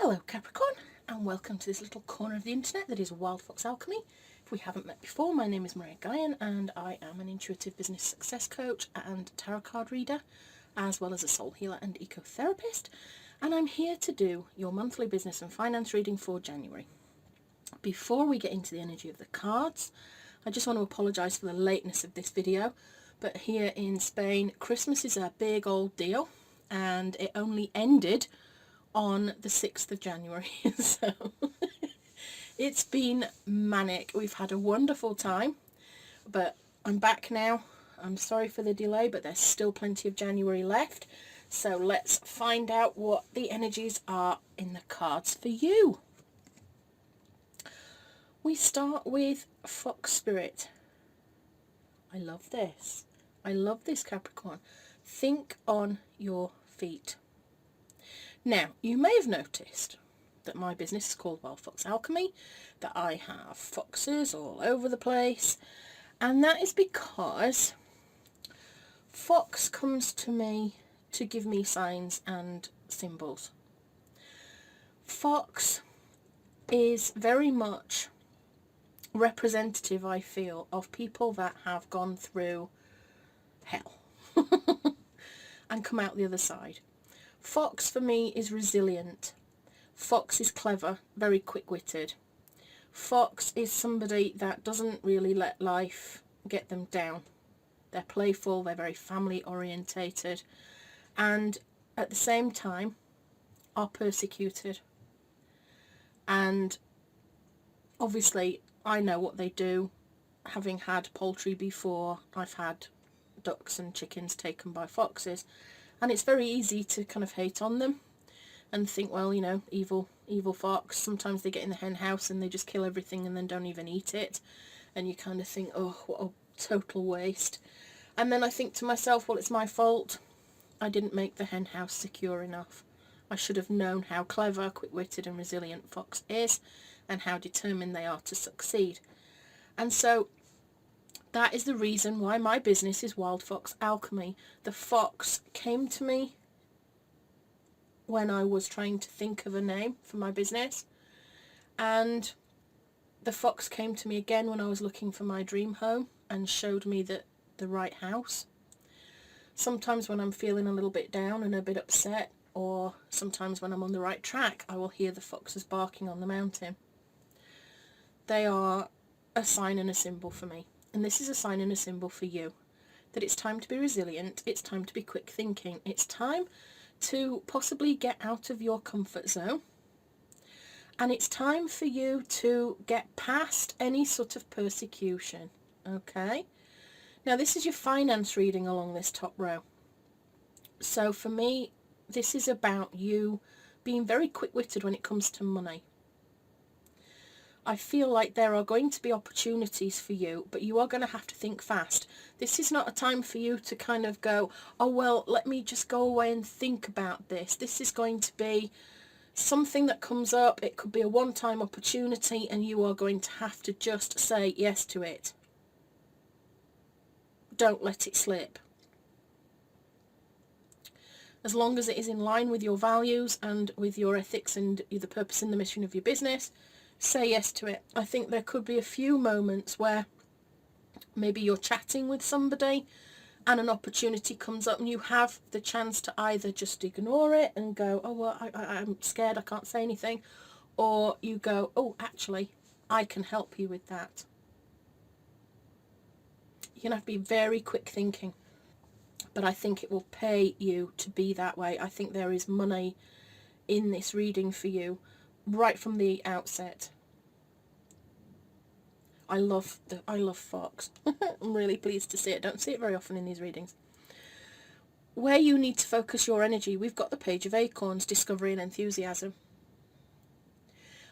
Hello Capricorn, and welcome to this little corner of the internet that is Wild Fox Alchemy. If we haven't met before, my name is Gaian and I am an intuitive business success coach and tarot card reader, as well as a soul healer and ecotherapist, and I'm here to do your monthly business and finance reading for January. Before we get into the energy of the cards, I just want to apologise for the lateness of this video, but here in Spain, Christmas is a big old deal and it only ended on the 6th of January, so it's been manic. We've had a wonderful time, but I'm back now. I'm sorry for the delay, but there's still plenty of January left, so let's find out what the energies are in the cards for you. We start with Fox Spirit. I love this. I love this, Capricorn. Think on your feet. Now, you may have noticed that my business is called Wild Fox Alchemy, that I have foxes all over the place, and that is because fox comes to me to give me signs and symbols. Fox is very much representative, I feel, of people that have gone through hell and come out the other side. Fox for me is resilient. Fox is clever, very quick-witted. Fox is somebody that doesn't really let life get them down. They're playful, they're very family orientated, and at the same time are persecuted. And obviously I know what they do, having had poultry before. I've had ducks and chickens taken by foxes, and it's very easy to kind of hate on them and think, well, you know, evil fox. Sometimes they get in the hen house and they just kill everything and then don't even eat it, and you kind of think, oh, what a total waste. And then I think to myself, well, it's my fault. I didn't make the hen house secure enough. I should have known how clever, quick-witted and resilient fox is, and how determined they are to succeed. And so that is the reason why my business is Wild Fox Alchemy. The fox came to me when I was trying to think of a name for my business, and the fox came to me again when I was looking for my dream home and showed me the right house. Sometimes when I'm feeling a little bit down and a bit upset, or sometimes when I'm on the right track, I will hear the foxes barking on the mountain. They are a sign and a symbol for me. And this is a sign and a symbol for you, that it's time to be resilient, it's time to be quick thinking, it's time to possibly get out of your comfort zone, and it's time for you to get past any sort of persecution. Okay, now this is your finance reading along this top row. So for me, this is about you being very quick-witted when it comes to money. I feel like there are going to be opportunities for you, but you are going to have to think fast. This is not a time for you to kind of go, oh, well, let me just go away and think about this. This is going to be something that comes up. It could be a one-time opportunity, and you are going to have to just say yes to it. Don't let it slip. As long as it is in line with your values and with your ethics and the purpose and the mission of your business, say yes to it. I think there could be a few moments where maybe you're chatting with somebody and an opportunity comes up and you have the chance to either just ignore it and go, oh, well, I'm scared, I can't say anything, or you go, oh, actually, I can help you with that. You're going to have to be very quick thinking, but I think it will pay you to be that way. I think there is money in this reading for you right from the outset. I love fox. I'm really pleased to see it. Don't see it very often in these readings. Where you need to focus your energy, we've got the Page of Acorns, discovery and enthusiasm.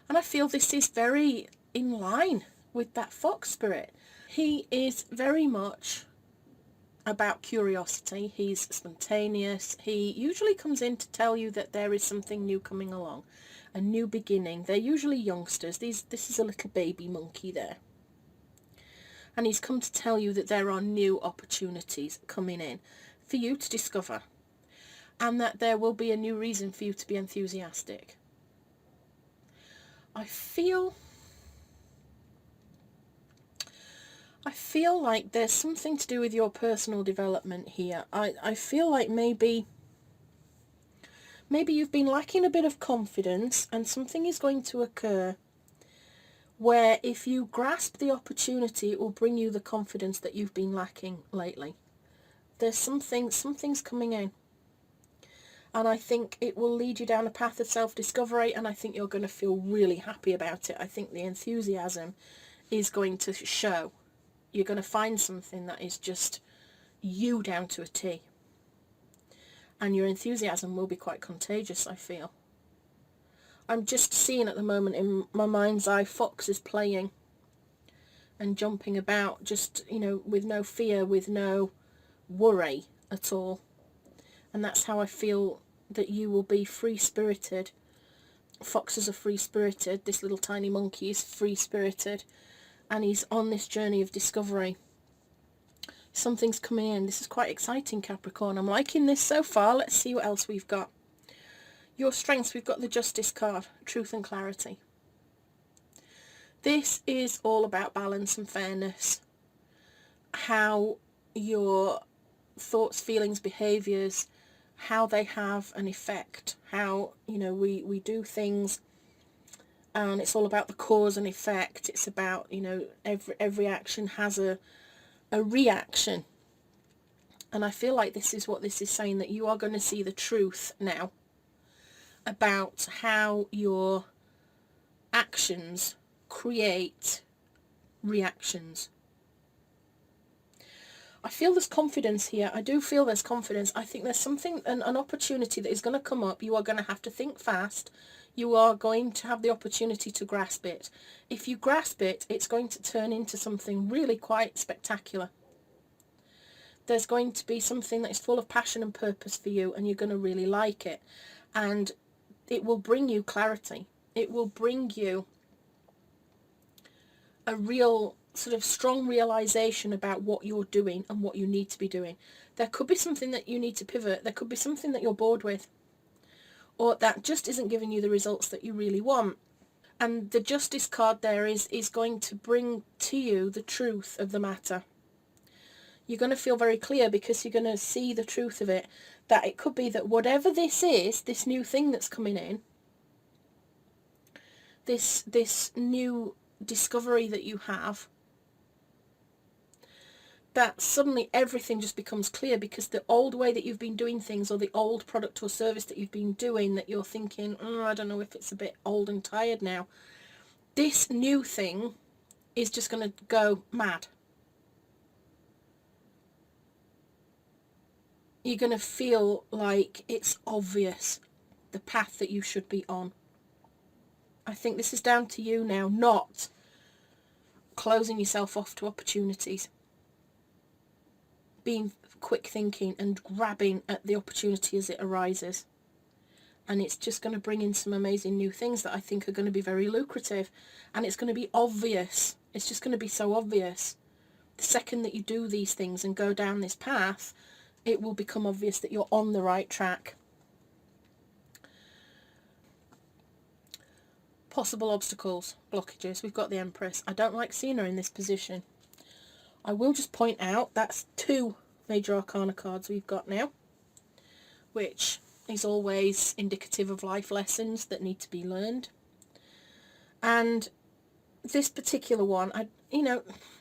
And I feel this is very in line with that fox spirit. He is very much about curiosity. He's spontaneous. He usually comes in to tell you that there is something new coming along, a new beginning. They're usually youngsters. This is a little baby monkey there, and he's come to tell you that there are new opportunities coming in for you to discover, and that there will be a new reason for you to be enthusiastic. I feel like there's something to do with your personal development here. I feel like maybe you've been lacking a bit of confidence, and something is going to occur where if you grasp the opportunity, it will bring you the confidence that you've been lacking lately. There's something's coming in. And I think it will lead you down a path of self-discovery, and I think you're going to feel really happy about it. I think the enthusiasm is going to show. You're going to find something that is just you down to a T. And your enthusiasm will be quite contagious, I feel. I'm just seeing at the moment in my mind's eye foxes playing and jumping about, just, you know, with no fear, with no worry at all. And that's how I feel that you will be free-spirited. Foxes are free-spirited. This little tiny monkey is free-spirited, and he's on this journey of discovery. Something's coming in. This is quite exciting, Capricorn. I'm liking this so far. Let's see what else we've got. Your strengths, we've got the Justice card, truth and clarity. This is all about balance and fairness. How your thoughts, feelings, behaviours, how they have an effect. How, you know, we do things, and it's all about the cause and effect. It's about, you know, every action has a reaction. And I feel like this is what this is saying, that you are going to see the truth now about how your actions create reactions. I feel there's confidence here. I do feel there's confidence. I think there's something, an opportunity that is going to come up. You are going to have to think fast. You are going to have the opportunity to grasp it. If you grasp it, it's going to turn into something really quite spectacular. There's going to be something that is full of passion and purpose for you, and you're going to really like it. And it will bring you clarity. It will bring you a real sort of strong realization about what you're doing and what you need to be doing. There could be something that you need to pivot. There could be something that you're bored with, or that just isn't giving you the results that you really want. And the Justice card there is going to bring to you the truth of the matter. You're going to feel very clear, because you're going to see the truth of it, that it could be that whatever this is, this new thing that's coming in, this new discovery that you have, that suddenly everything just becomes clear, because the old way that you've been doing things, or the old product or service that you've been doing, that you're thinking, I don't know if it's a bit old and tired now, this new thing is just going to go mad. You're going to feel like it's obvious the path that you should be on. I think this is down to you now, not closing yourself off to opportunities. Being quick thinking and grabbing at the opportunity as it arises. And it's just going to bring in some amazing new things that I think are going to be very lucrative. And it's going to be obvious. It's just going to be so obvious. The second that you do these things and go down this path, it will become obvious that you're on the right track. Possible obstacles, blockages. We've got the Empress. I don't like seeing her in this position. I will just point out that's 2 Major Arcana cards we've got now, which is always indicative of life lessons that need to be learned. And this particular one,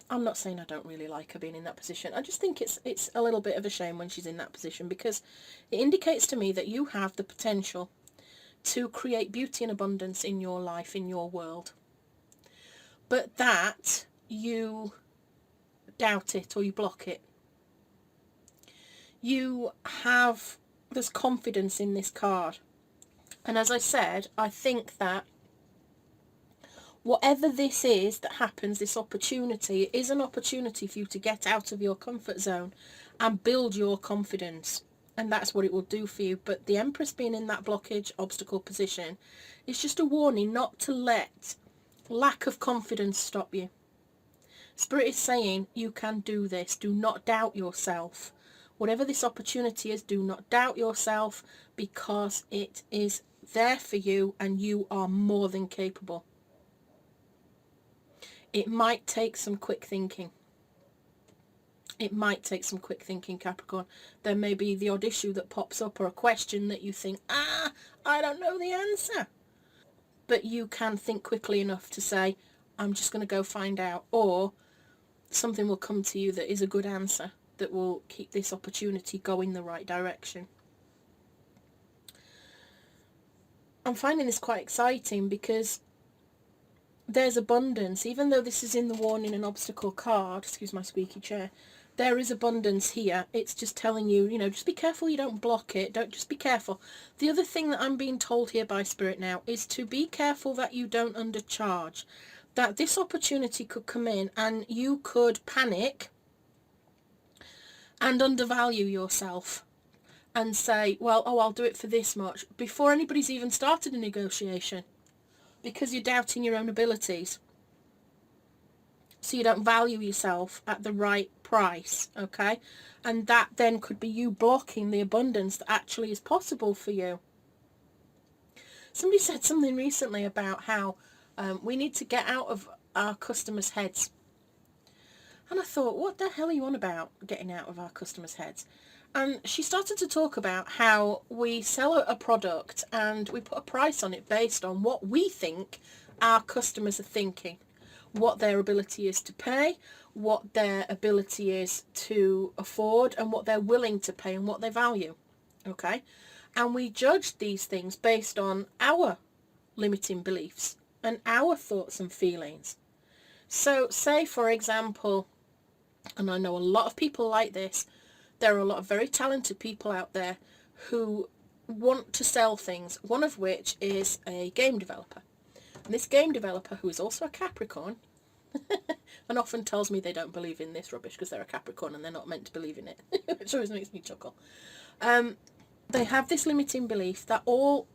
I'm not saying I don't really like her being in that position. I just think it's a little bit of a shame when she's in that position, because it indicates to me that you have the potential to create beauty and abundance in your life, in your world, but that you doubt it or you block it. There's confidence in this card, and as I said, I think that whatever this is that happens, this opportunity, is an opportunity for you to get out of your comfort zone and build your confidence. And that's what it will do for you. But the Empress being in that blockage, obstacle position, is just a warning not to let lack of confidence stop you. Spirit is saying you can do this. Do not doubt yourself. Whatever this opportunity is, do not doubt yourself, because it is there for you and you are more than capable. it might take some quick thinking. It might take some quick thinking, Capricorn. There may be the odd issue that pops up or a question that you think, I don't know the answer. But you can think quickly enough to say, I'm just going to go find out. Or something will come to you that is a good answer that will keep this opportunity going the right direction. I'm finding this quite exciting because there's abundance. Even though this is in the warning and obstacle card, excuse my squeaky chair, there is abundance here. It's just telling you, just be careful you don't block it. Just be careful. The other thing that I'm being told here by Spirit now is to be careful that you don't undercharge. That this opportunity could come in and you could panic and undervalue yourself and say, well, I'll do it for this much before anybody's even started a negotiation, because you're doubting your own abilities. So you don't value yourself at the right price, okay? And that then could be you blocking the abundance that actually is possible for you. Somebody said something recently about how we need to get out of our customers' heads. And I thought, what the hell are you on about, getting out of our customers' heads? And she started to talk about how we sell a product and we put a price on it based on what we think our customers are thinking, what their ability is to pay, what their ability is to afford, and what they're willing to pay and what they value. Okay? And we judge these things based on our limiting beliefs and our thoughts and feelings. So say, for example, and I know a lot of people like this, there are a lot of very talented people out there who want to sell things, one of which is a game developer. And this game developer, who is also a Capricorn, and often tells me they don't believe in this rubbish because they're a Capricorn and they're not meant to believe in it, which always makes me chuckle. They have this limiting belief that all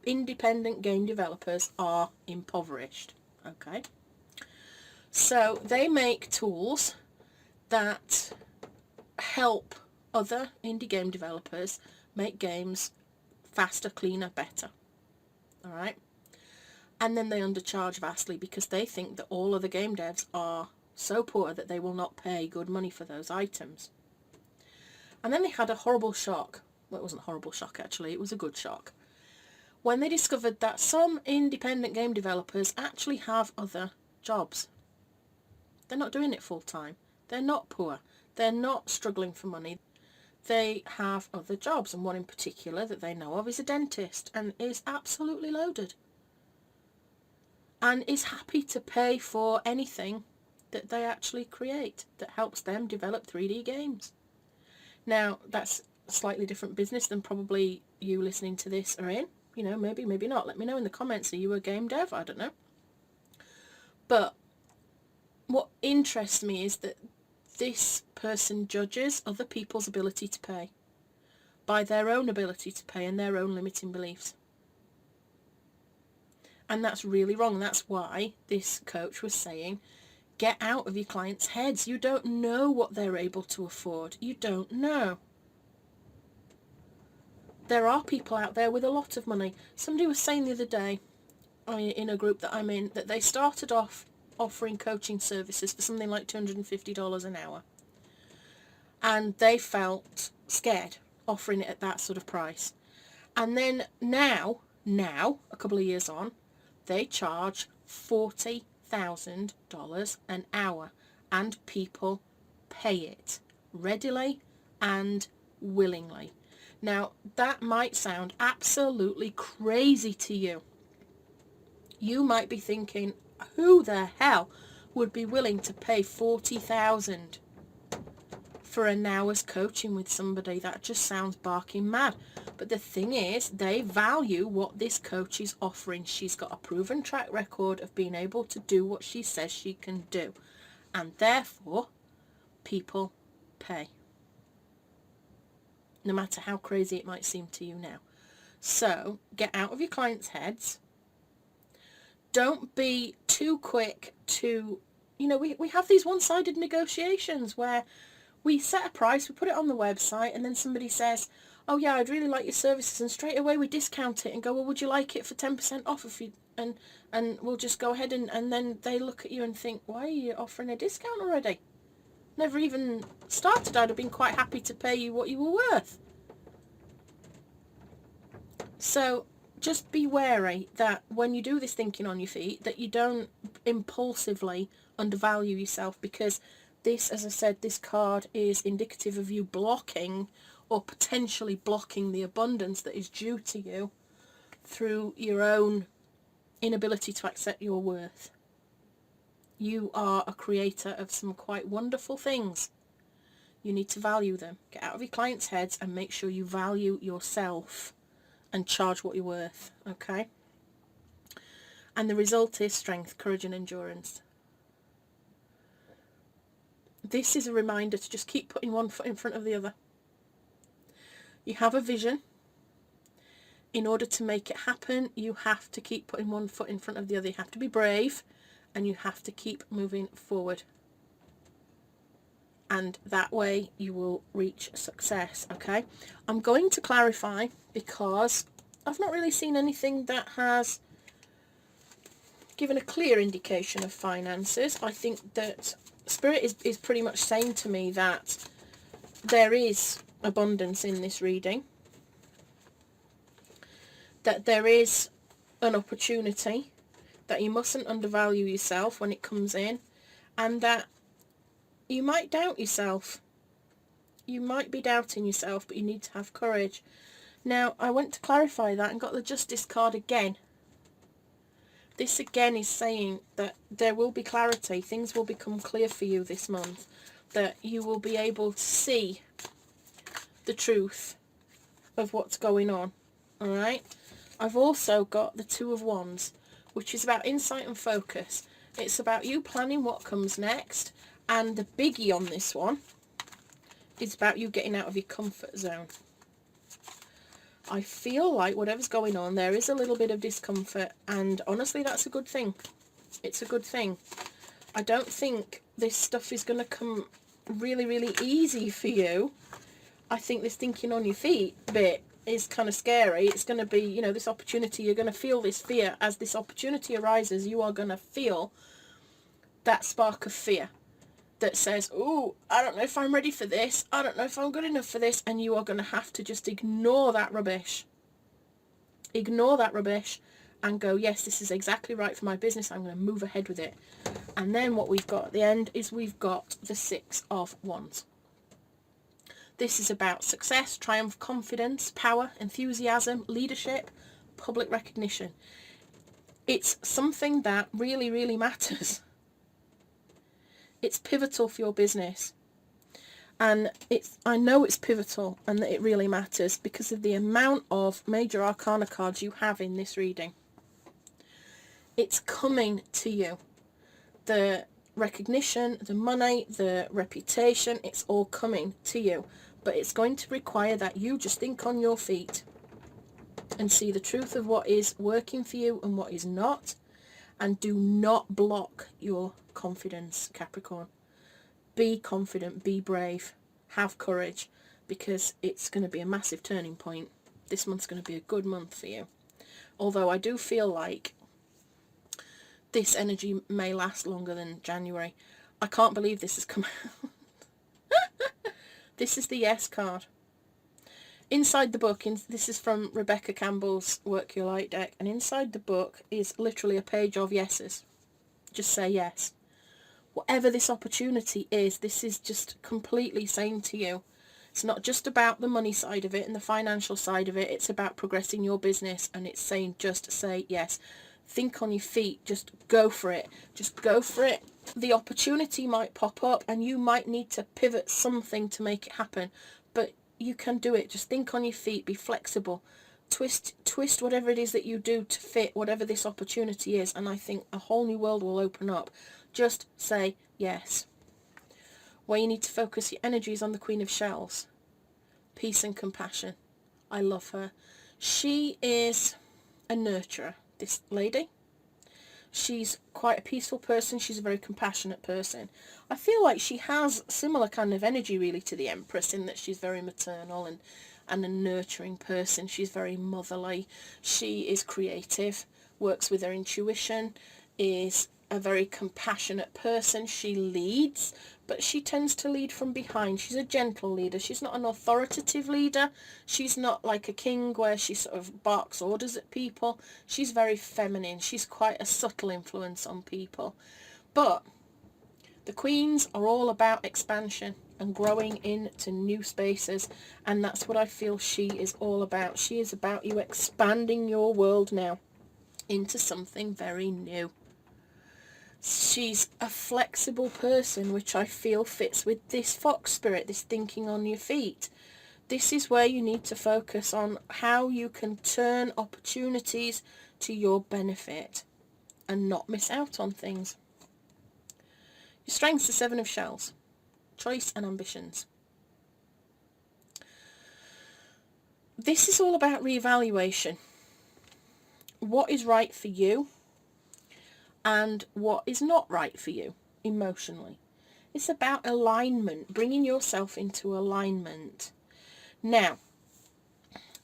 independent game developers are impoverished. Okay? So they make tools that help other indie game developers make games faster, cleaner, better. All right? And then they undercharge vastly because they think that all other game devs are so poor that they will not pay good money for those items. And then they had a horrible shock. Well, it wasn't a horrible shock, actually. It was a good shock. When they discovered that some independent game developers actually have other jobs. They're not doing it full time. They're not poor. They're not struggling for money. They have other jobs, and one in particular that they know of is a dentist and is absolutely loaded. And is happy to pay for anything that they actually create that helps them develop 3D games. Now, that's a slightly different business than probably you listening to this are in. Maybe, maybe not. Let me know in the comments. Are you a game dev? I don't know. But what interests me is that this person judges other people's ability to pay by their own ability to pay and their own limiting beliefs. And that's really wrong. That's why this coach was saying, get out of your clients' heads. You don't know what they're able to afford. You don't know. There are people out there with a lot of money. Somebody was saying the other day, in a group that I'm in, that they started off offering coaching services for something like $250 an hour. And they felt scared offering it at that sort of price. And then now, a couple of years on, they charge $40,000 an hour, and people pay it readily and willingly. Now, that might sound absolutely crazy to you. You might be thinking, who the hell would be willing to pay $40,000 for an hour's coaching with somebody? That just sounds barking mad. But the thing is, they value what this coach is offering. She's got a proven track record of being able to do what she says she can do. And therefore, people pay. No matter how crazy it might seem to you now. So, get out of your clients' heads. Don't be too quick to, we have these one-sided negotiations where we set a price, we put it on the website, and then somebody says, oh yeah, I'd really like your services, and straight away we discount it and go, well, would you like it for 10% off and we'll just go ahead and then they look at you and think, why are you offering a discount already? Never even started. I'd have been quite happy to pay you what you were worth. So just be wary that when you do this thinking on your feet, that you don't impulsively undervalue yourself, because this, as I said, this card is indicative of you blocking or potentially blocking the abundance that is due to you through your own inability to accept your worth. You are a creator of some quite wonderful things. You need to value them. Get out of your clients' heads and make sure you value yourself and charge what you're worth, okay? And the result is strength, courage and endurance. This is a reminder to just keep putting one foot in front of the other. You have a vision. In order to make it happen, you have to keep putting one foot in front of the other. You have to be brave, and you have to keep moving forward. And that way you will reach success, okay? I'm going to clarify, because I've not really seen anything that has given a clear indication of finances. I think that Spirit is pretty much saying to me that there is abundance in this reading, that there is an opportunity, that you mustn't undervalue yourself when it comes in, and that you might doubt yourself. You might be doubting yourself, but you need to have courage. Now, I went to clarify that and got the Justice card again. This again is saying that there will be clarity. Things will become clear for you this month. That you will be able to see the truth of what's going on. Alright? I've also got the Two of Wands, which is about insight and focus. It's about you planning what comes next. And the biggie on this one is about you getting out of your comfort zone. I feel like whatever's going on, there is a little bit of discomfort, and honestly that's a good thing. It's a good thing. I don't think this stuff is going to come really, really easy for you. I think this thinking on your feet bit is kind of scary. It's going to be, you know, this opportunity, you're going to feel this fear. As this opportunity arises, you are going to feel that spark of fear that says, oh, I don't know if I'm ready for this, I don't know if I'm good enough for this, and you are going to have to just ignore that rubbish. Ignore that rubbish and go, yes, this is exactly right for my business, I'm going to move ahead with it. And then what we've got at the end is we've got the Six of Wands. This is about success, triumph, confidence, power, enthusiasm, leadership, public recognition. It's something that really, really matters. It's pivotal for your business, and I know it's pivotal and that it really matters because of the amount of major arcana cards you have in this reading. It's coming to you. The recognition, the money, the reputation, it's all coming to you, but it's going to require that you just think on your feet and see the truth of what is working for you and what is not. And do not block your confidence, Capricorn. Be confident, be brave, have courage, because it's going to be a massive turning point. This month's going to be a good month for you. Although I do feel like this energy may last longer than January. I can't believe this has come out. This is the Yes card. Inside the book, this is from Rebecca Campbell's Work Your Light deck, and inside the book is literally a page of yeses. Just say yes. Whatever this opportunity is, this is just completely saying to you, it's not just about the money side of it and the financial side of it, it's about progressing your business, and it's saying just say yes. Think on your feet, just go for it. Just go for it. The opportunity might pop up and you might need to pivot something to make it happen, but you can do it. Just think on your feet, be flexible, twist whatever it is that you do to fit whatever this opportunity is, and I think a whole new world will open up. Just say yes. Where you need to focus your energies on the Queen of Shells. Peace and compassion. I love her. She is a nurturer, this lady. She's quite a peaceful person. She's a very compassionate person. I feel like she has similar kind of energy really to the Empress, in that she's very maternal and a nurturing person. She's very motherly. She is creative, works with her intuition, is a very compassionate person. She leads, but she tends to lead from behind. She's a gentle leader. She's not an authoritative leader. She's not like a king where she sort of barks orders at people. She's very feminine. She's quite a subtle influence on people. But the queens are all about expansion and growing into new spaces, and that's what I feel she is all about. She is about you expanding your world now into something very new. She's a flexible person, which I feel fits with this fox spirit, this thinking on your feet. This is where you need to focus on how you can turn opportunities to your benefit and not miss out on things. Your strengths are 7 of shells, choice and ambitions. This is all about reevaluation. What is right for you and what is not right for you emotionally. It's about alignment, bringing yourself into alignment. Now,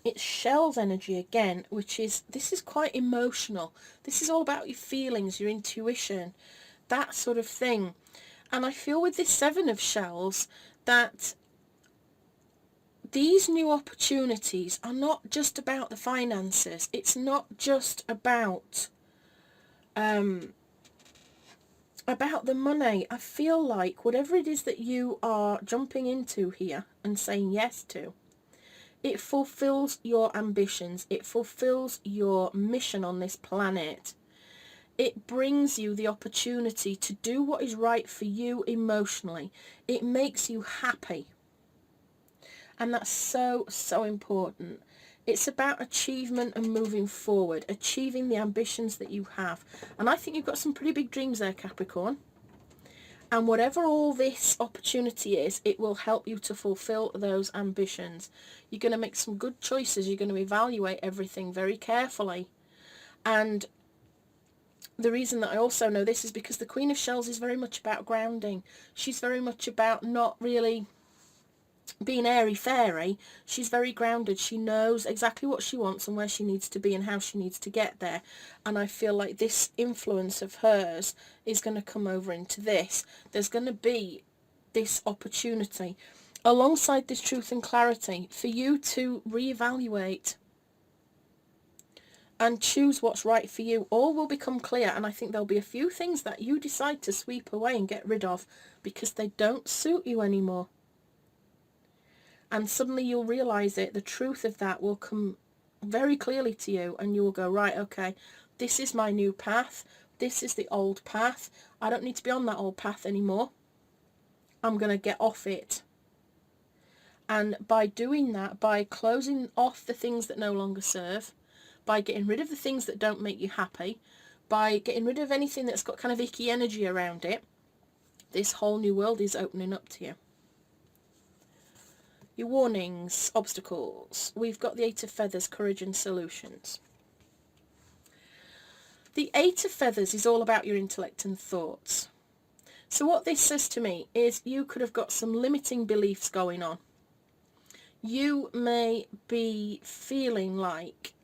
it's shells energy again, which is, this is quite emotional. This is all about your feelings, your intuition, that sort of thing. And I feel with this 7 of shells that these new opportunities are not just about the finances. It's not just about the money. I feel like whatever it is that you are jumping into here and saying yes to, it fulfills your ambitions. It fulfills your mission on this planet. It brings you the opportunity to do what is right for you emotionally. It makes you happy. And that's so, so important. It's about achievement and moving forward, achieving the ambitions that you have. And I think you've got some pretty big dreams there, Capricorn. And whatever all this opportunity is, it will help you to fulfill those ambitions. You're going to make some good choices. You're going to evaluate everything very carefully. And the reason that I also know this is because the Queen of Shells is very much about grounding. She's very much about not really being airy-fairy. She's very grounded. She knows exactly what she wants and where she needs to be and how she needs to get there. And I feel like this influence of hers is going to come over into this. There's going to be this opportunity alongside this truth and clarity for you to reevaluate and choose what's right for you. All will become clear, and I think there'll be a few things that you decide to sweep away and get rid of because they don't suit you anymore. And suddenly you'll realise it, the truth of that will come very clearly to you, and you will go, right, okay, this is my new path, this is the old path, I don't need to be on that old path anymore, I'm going to get off it. And by doing that, by closing off the things that no longer serve, by getting rid of the things that don't make you happy, by getting rid of anything that's got kind of icky energy around it, this whole new world is opening up to you. Your warnings, obstacles. We've got the 8 of Feathers, courage and solutions. The 8 of Feathers is all about your intellect and thoughts. So what this says to me is you could have got some limiting beliefs going on. You may be feeling like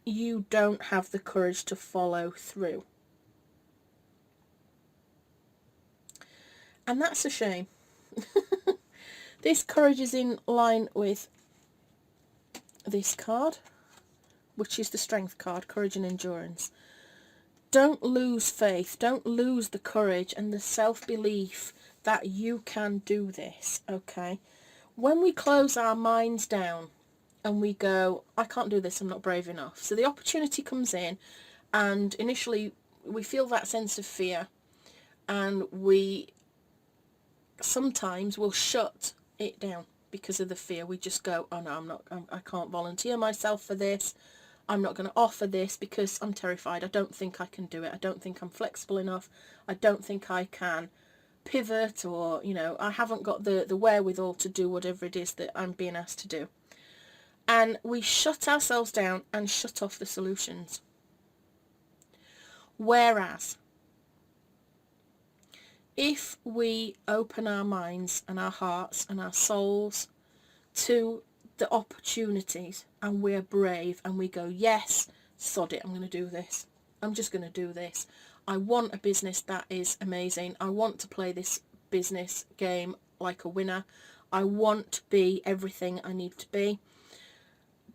you don't have the courage to follow through. And that's a shame. This courage is in line with this card, which is the strength card, courage and endurance. Don't lose faith. Don't lose the courage and the self-belief that you can do this, okay? When we close our minds down and we go, I can't do this, I'm not brave enough. So the opportunity comes in, and initially we feel that sense of fear, and we sometimes will shut it down because of the fear. We just go, oh no, I can't volunteer myself for this. I'm not going to offer this because I'm terrified. I don't think I can do it. I don't think I'm flexible enough. I don't think I can pivot, or, you know, I haven't got the wherewithal to do whatever it is that I'm being asked to do. And we shut ourselves down and shut off the solutions. Whereas if we open our minds and our hearts and our souls to the opportunities, and we're brave and we go, yes, sod it, I'm going to do this. I'm just going to do this. I want a business that is amazing. I want to play this business game like a winner. I want to be everything I need to be.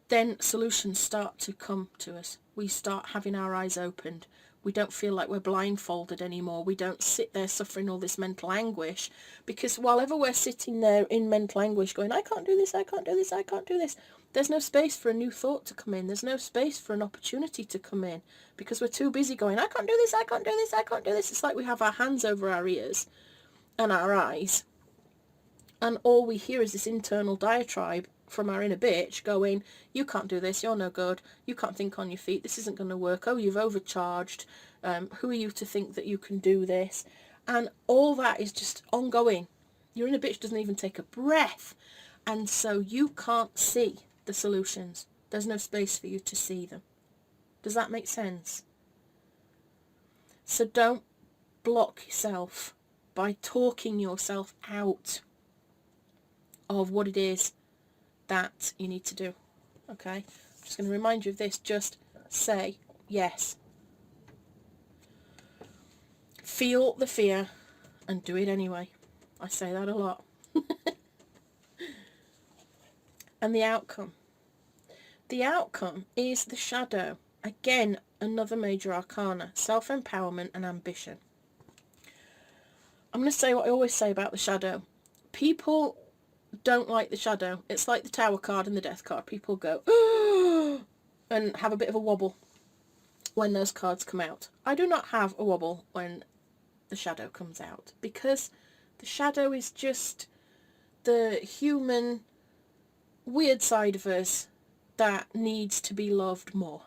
Then solutions start to come to us. We start having our eyes opened. We don't feel like we're blindfolded anymore. We don't sit there suffering all this mental anguish, because while we're sitting there in mental anguish going, I can't do this, I can't do this, I can't do this, there's no space for a new thought to come in. There's no space for an opportunity to come in, because we're too busy going, I can't do this, I can't do this, I can't do this. It's like we have our hands over our ears and our eyes, and all we hear is this internal diatribe from our inner bitch going, you can't do this, you're no good, you can't think on your feet, this isn't going to work, oh, you've overcharged, who are you to think that you can do this? And all that is just ongoing. Your inner bitch doesn't even take a breath, and so you can't see the solutions. There's no space for you to see them. Does that make sense? So don't block yourself by talking yourself out of what it is that you need to do. Okay, I'm just going to remind you of this. Just say yes. Feel the fear and do it anyway. I say that a lot. And the outcome. The outcome is the shadow. Again, another major arcana. Self-empowerment and ambition. I'm going to say what I always say about the shadow. People don't like the shadow. It's like the Tower card and the Death card. People go, oh, and have a bit of a wobble when those cards come out. I do not have a wobble when the shadow comes out, because the shadow is just the human weird side of us that needs to be loved more.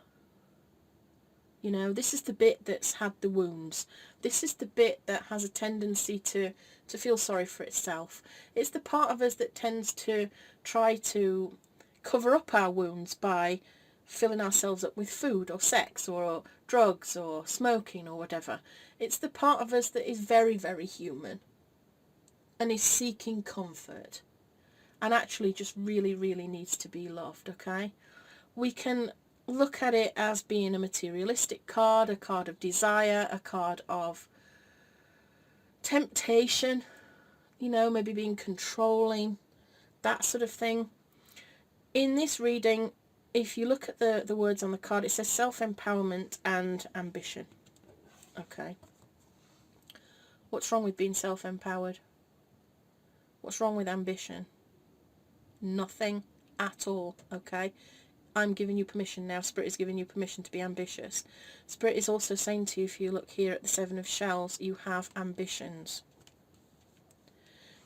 You know, this is the bit that's had the wounds. This is the bit that has a tendency to feel sorry for itself. It's the part of us that tends to try to cover up our wounds by filling ourselves up with food or sex or drugs or smoking or whatever. It's the part of us that is very, very human and is seeking comfort and actually just really, really needs to be loved, okay? We can look at it as being a materialistic card, a card of desire, a card of temptation, you know, maybe being controlling, that sort of thing. In this reading, if you look at the words on the card, it says self-empowerment and ambition. Okay. What's wrong with being self-empowered? What's wrong with ambition? Nothing at all, okay? I'm giving you permission now. Spirit is giving you permission to be ambitious. Spirit is also saying to you, if you look here at the Seven of Shells, you have ambitions.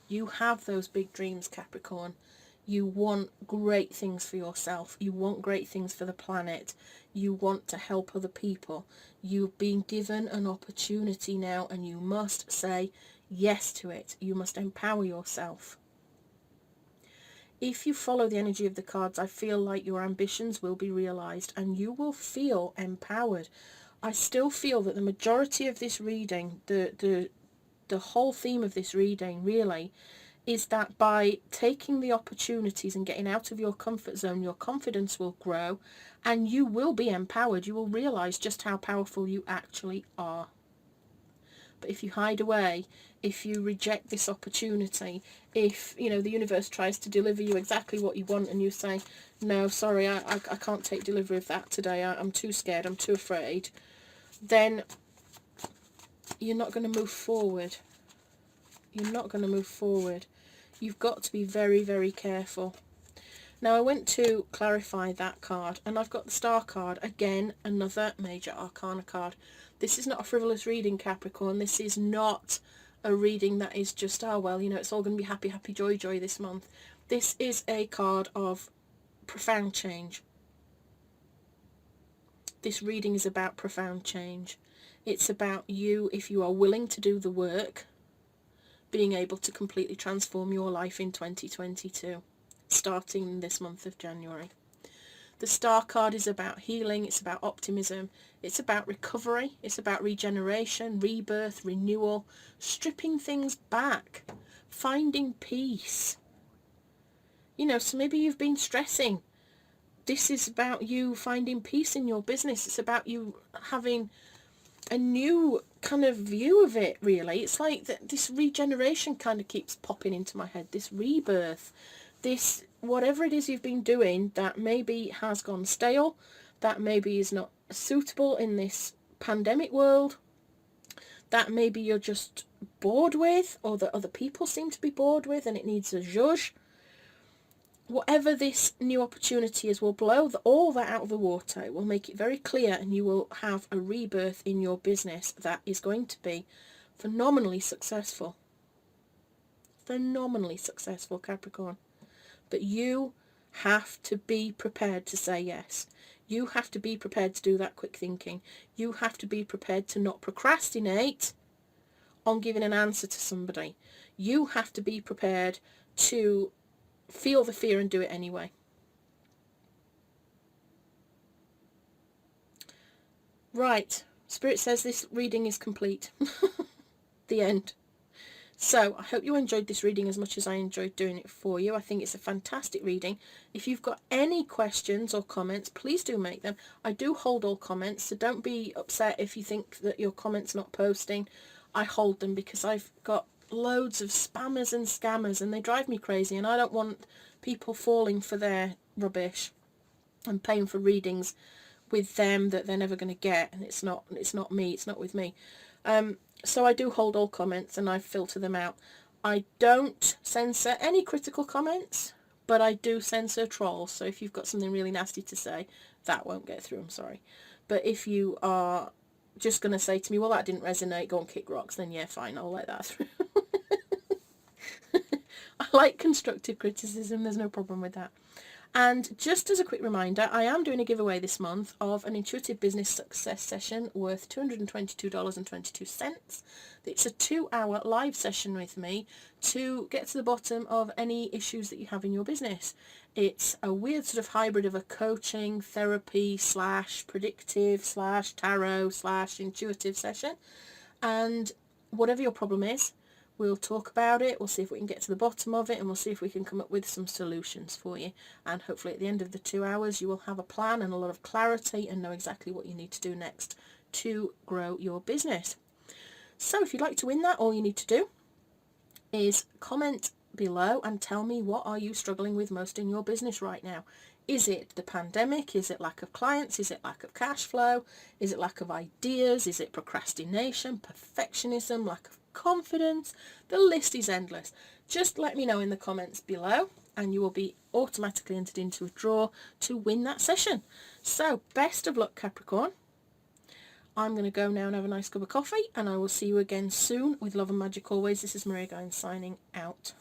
You have those big dreams, Capricorn. You want great things for yourself. You want great things for the planet. You want to help other people. You've been given an opportunity now, and you must say yes to it. You must empower yourself. If you follow the energy of the cards, I feel like your ambitions will be realised and you will feel empowered. I still feel that the majority of this reading, the whole theme of this reading really, is that by taking the opportunities and getting out of your comfort zone, your confidence will grow and you will be empowered. You will realise just how powerful you actually are. But if you hide away, if you reject this opportunity, if, you know, the universe tries to deliver you exactly what you want and you say, no, sorry, I can't take delivery of that today, I'm too scared, I'm too afraid, then you're not going to move forward. You're not going to move forward. You've got to be very, very careful. Now, I went to clarify that card, and I've got the Star card, again, another major arcana card. This is not a frivolous reading, Capricorn. This is not a reading that is just, oh, well, you know, it's all going to be happy, happy, joy, joy this month. This is a card of profound change. This reading is about profound change. It's about you, if you are willing to do the work, being able to completely transform your life in 2022, starting this month of January. The Star card is about healing, it's about optimism, it's about recovery, it's about regeneration, rebirth, renewal, stripping things back, finding peace. You know, so maybe you've been stressing. This is about you finding peace in your business. It's about you having a new kind of view of it, really. It's like this regeneration kind of keeps popping into my head, this rebirth, this whatever it is you've been doing that maybe has gone stale, that maybe is not suitable in this pandemic world, that maybe you're just bored with, or that other people seem to be bored with and it needs a zhuzh. Whatever this new opportunity is will blow all that out of the water. It will make it very clear, and you will have a rebirth in your business that is going to be phenomenally successful. Phenomenally successful, Capricorn. But you have to be prepared to say yes. You have to be prepared to do that quick thinking. You have to be prepared to not procrastinate on giving an answer to somebody. You have to be prepared to feel the fear and do it anyway. Right, Spirit says this reading is complete. The end. So I hope you enjoyed this reading as much as I enjoyed doing it for you. I think it's a fantastic reading. If you've got any questions or comments, please do make them. I do hold all comments, so don't be upset if you think that your comment's not posting. I hold them because I've got loads of spammers and scammers and they drive me crazy, and I don't want people falling for their rubbish and paying for readings with them that they're never going to get, and it's not me, it's not with me. So I do hold all comments and I filter them out. I don't censor any critical comments, but I do censor trolls. So if you've got something really nasty to say, that won't get through, I'm sorry. But if you are just going to say to me, well, that didn't resonate, go and kick rocks, then yeah, fine, I'll let that through. I like constructive criticism, there's no problem with that. And just as a quick reminder, I am doing a giveaway this month of an intuitive business success session worth $222.22. It's a 2-hour live session with me to get to the bottom of any issues that you have in your business. It's a weird sort of hybrid of a coaching, therapy / predictive / tarot / intuitive session. And whatever your problem is, we'll talk about it, we'll see if we can get to the bottom of it, and we'll see if we can come up with some solutions for you. And hopefully at the end of the 2 hours you will have a plan and a lot of clarity and know exactly what you need to do next to grow your business. So if you'd like to win that, all you need to do is comment below and tell me, what are you struggling with most in your business right now? Is it the pandemic? Is it lack of clients? Is it lack of cash flow? Is it lack of ideas? Is it procrastination, perfectionism, lack of confidence? The list is endless. Just let me know in the comments below and you will be automatically entered into a draw to win that session. So best of luck, Capricorn. I'm going to go now and have a nice cup of coffee, and I will see you again soon with love and magic always. This is Maria Gaian signing out.